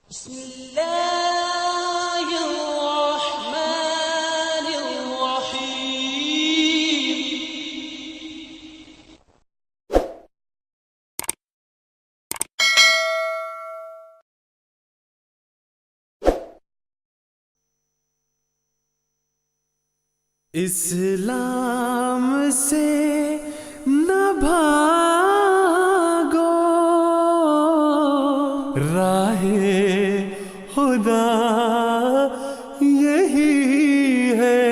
بسم الله الرحمن الرحيم. اسلام سے نہ بھاگو، راہ خدا یہی ہے،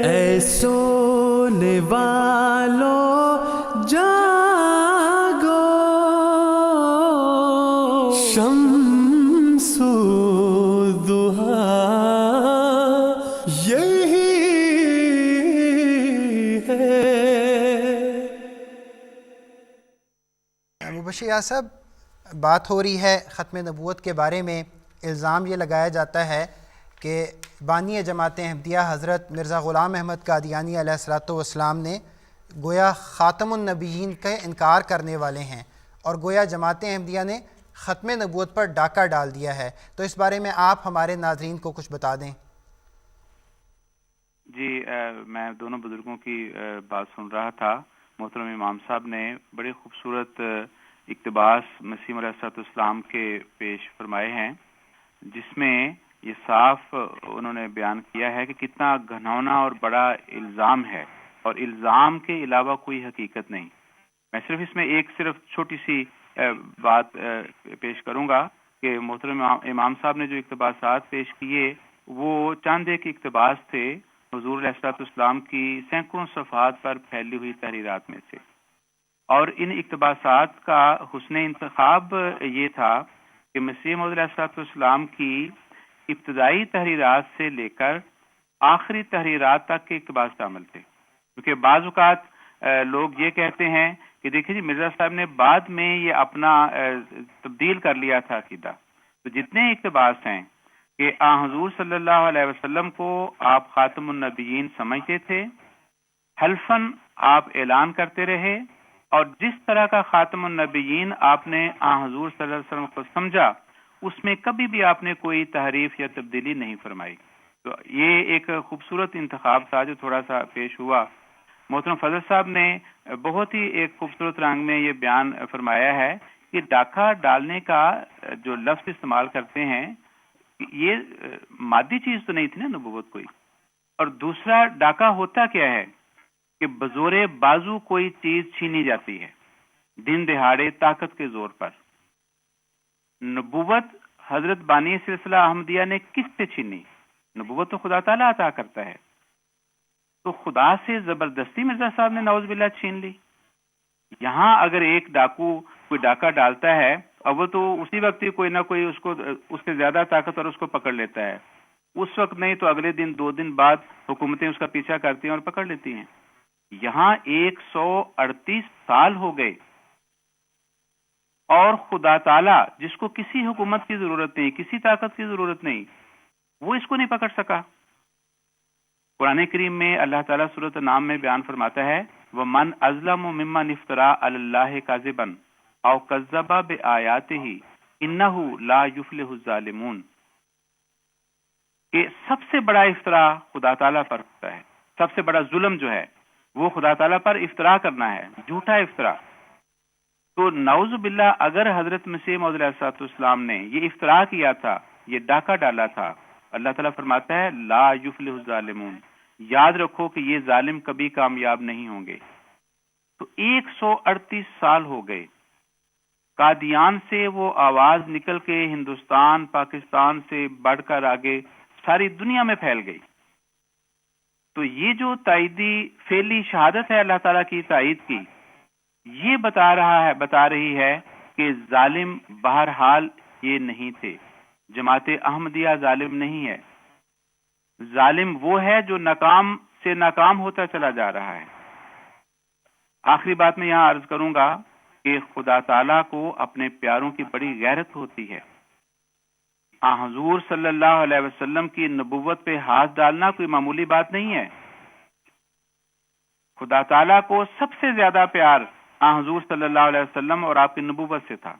اے سونے والوں جاگو، شمس الضحیٰ یہی مبشر یار صاحب، بات ہو رہی ہے ختم نبوت کے بارے میں. الزام یہ لگایا جاتا ہے کہ بانی جماعت احمدیہ حضرت مرزا غلام احمد قادیانی علیہ السلام نے گویا خاتم النبیین کا انکار کرنے والے ہیں، اور گویا جماعت احمدیہ نے ختم نبوت پر ڈاکہ ڈال دیا ہے. تو اس بارے میں آپ ہمارے ناظرین کو کچھ بتا دیں. جی میں دونوں بزرگوں کی بات سن رہا تھا. محترم امام صاحب نے بڑے خوبصورت اقتباس مسیح علیہ السلام کے پیش فرمائے ہیں، جس میں یہ صاف انہوں نے بیان کیا ہے کہ کتنا گھنونا اور بڑا الزام ہے، اور الزام کے علاوہ کوئی حقیقت نہیں. میں صرف اس میں ایک چھوٹی سی بات پیش کروں گا کہ محترم امام صاحب نے جو اقتباسات پیش کیے وہ چند ایک اقتباس تھے حضور علیہ السلام کی سینکڑوں صفحات پر پھیلی ہوئی تحریرات میں سے. اور ان اقتباسات کا حسن انتخاب یہ تھا کہ مسیح موعود علیہ السلام کی ابتدائی تحریرات سے لے کر آخری تحریرات تک کے اقتباس شامل تھے. کیونکہ بعض اوقات لوگ یہ کہتے ہیں کہ دیکھیے جی مرزا صاحب نے بعد میں یہ اپنا تبدیل کر لیا تھا عقیدہ. تو جتنے اقتباس ہیں کہ حضور صلی اللہ علیہ وسلم کو آپ خاتم النبیین سمجھتے تھے، حلفاً آپ اعلان کرتے رہے، اور جس طرح کا خاتم النبیین آپ نے حضور صلی اللہ علیہ وسلم کو سمجھا اس میں کبھی بھی آپ نے کوئی تحریف یا تبدیلی نہیں فرمائی. تو یہ ایک خوبصورت انتخاب تھا جو تھوڑا سا پیش ہوا. محترم فضل صاحب نے بہت ہی ایک خوبصورت رنگ میں یہ بیان فرمایا ہے کہ ڈاکہ ڈالنے کا جو لفظ استعمال کرتے ہیں یہ مادی چیز تو نہیں تھی نا نبوت کوئی. اور دوسرا ڈاکہ ہوتا کیا ہے کہ بزور بازو کوئی چیز چھینی جاتی ہے، دن دہاڑے طاقت کے زور پر. نبوت حضرت بانی سلسلہ احمدیہ نے کس سے چھینی؟ نبوت تو خدا تعالیٰ عطا کرتا ہے، تو خدا سے زبردستی مرزا صاحب نے نعوذ باللہ چھین لی. یہاں اگر ایک ڈاکو کوئی ڈاکہ ڈالتا ہے اور وہ تو اسی وقت ہی کوئی نہ کوئی اس سے زیادہ طاقت اور اس کو پکڑ لیتا ہے، اس وقت نہیں تو اگلے دن 2 دن بعد حکومتیں اس کا پیچھا کرتی ہیں اور پکڑ لیتی ہیں. یہاں 138 سال ہو گئے اور خدا تعالیٰ جس کو کسی حکومت کی ضرورت نہیں، کسی طاقت کی ضرورت نہیں، وہ اس کو نہیں پکڑ سکا. قرآن کریم میں اللہ تعالیٰ سورۃ انعام میں بیان فرماتا ہے وَمَنْ أَظْلَمُ مِمَّنِ افْتَرَىٰ عَلَى اللَّهِ كَذِبًا أَوْ كَذَّبَ بِآيَاتِهِ إِنَّهُ لَا يُفْلِحُ الظَّالِمُونَ. کہ سب سے بڑا افطرا خدا تعالیٰ پر ہوتا ہے، سب سے بڑا ظلم جو ہے وہ خدا تعالیٰ پر افطرا کرنا ہے، جھوٹا افطرا. تو نعوذ باللہ اگر حضرت مسیح موعود علیہ السلام نے یہ افطرا کیا تھا، یہ ڈاکہ ڈالا تھا، اللہ تعالیٰ فرماتا ہے لا یفلح الظالمون، یاد رکھو کہ یہ ظالم کبھی کامیاب نہیں ہوں گے. تو 138 سال ہو گئے. قادیان سے وہ آواز نکل کے ہندوستان پاکستان سے بڑھ کر آگے ساری دنیا میں پھیل گئی. تو یہ جو تائیدی فعلی شہادت ہے اللہ تعالیٰ کی تائید کی، یہ بتا رہی ہے کہ ظالم بہرحال یہ نہیں تھے. جماعت احمدیہ ظالم نہیں ہے، ظالم وہ ہے جو ناکام سے ناکام ہوتا چلا جا رہا ہے. آخری بات میں یہاں عرض کروں گا کہ خدا تعالیٰ کو اپنے پیاروں کی بڑی غیرت ہوتی ہے. حضور صلی اللہ علیہ وسلم کی نبوت پہ ہاتھ ڈالنا کوئی معمولی بات نہیں ہے. خدا تعالیٰ کو سب سے زیادہ پیار حضور صلی اللہ علیہ وسلم اور آپ کی نبوت سے تھا.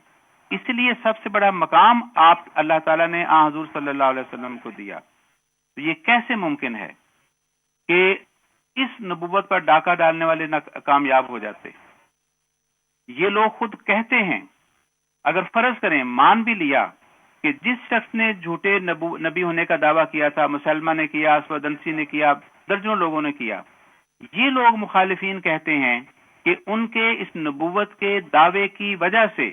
اس لیے سب سے بڑا مقام آپ اللہ تعالیٰ نے حضور صلی اللہ علیہ وسلم کو دیا. تو یہ کیسے ممکن ہے کہ اس نبوت پر ڈاکہ ڈالنے والے نہ کامیاب ہو جاتے؟ یہ لوگ خود کہتے ہیں، اگر فرض کریں مان بھی لیا کہ جس شخص نے جھوٹے نبی ہونے کا دعویٰ کیا تھا، مسلمہ نے کیا، اسود انسی نے کیا، درجنوں لوگوں نے کیا، یہ لوگ مخالفین کہتے ہیں کہ ان کے اس نبوت کے دعوے کی وجہ سے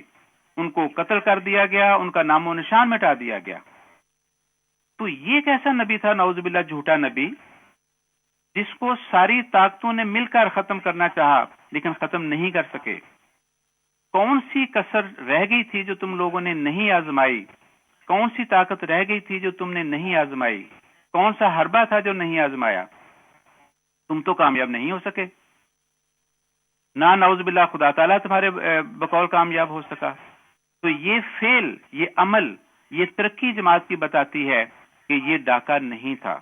ان کو قتل کر دیا گیا، ان کا نام و نشان مٹا دیا گیا. تو یہ کیسا نبی تھا نعوذ باللہ، جھوٹا نبی، جس کو ساری طاقتوں نے مل کر ختم کرنا چاہا لیکن ختم نہیں کر سکے؟ کون سی کسر رہ گئی تھی جو تم لوگوں نے نہیں آزمائی؟ کون سی طاقت رہ گئی تھی جو تم نے نہیں آزمائی؟ کون سا حربہ تھا جو نہیں آزمایا؟ تم تو کامیاب نہیں ہو سکے، نہ نعوذ باللہ خدا تعالیٰ تمہارے بقول کامیاب ہو سکا. تو یہ فعل، یہ عمل، یہ ترقی جماعت کی بتاتی ہے کہ یہ ڈاکہ نہیں تھا.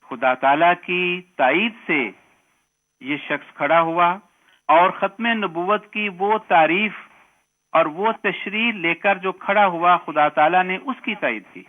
خدا تعالیٰ کی تائید سے یہ شخص کھڑا ہوا اور ختم نبوت کی وہ تعریف اور وہ تشریح لے کر جو کھڑا ہوا، خدا تعالیٰ نے اس کی تائید کی.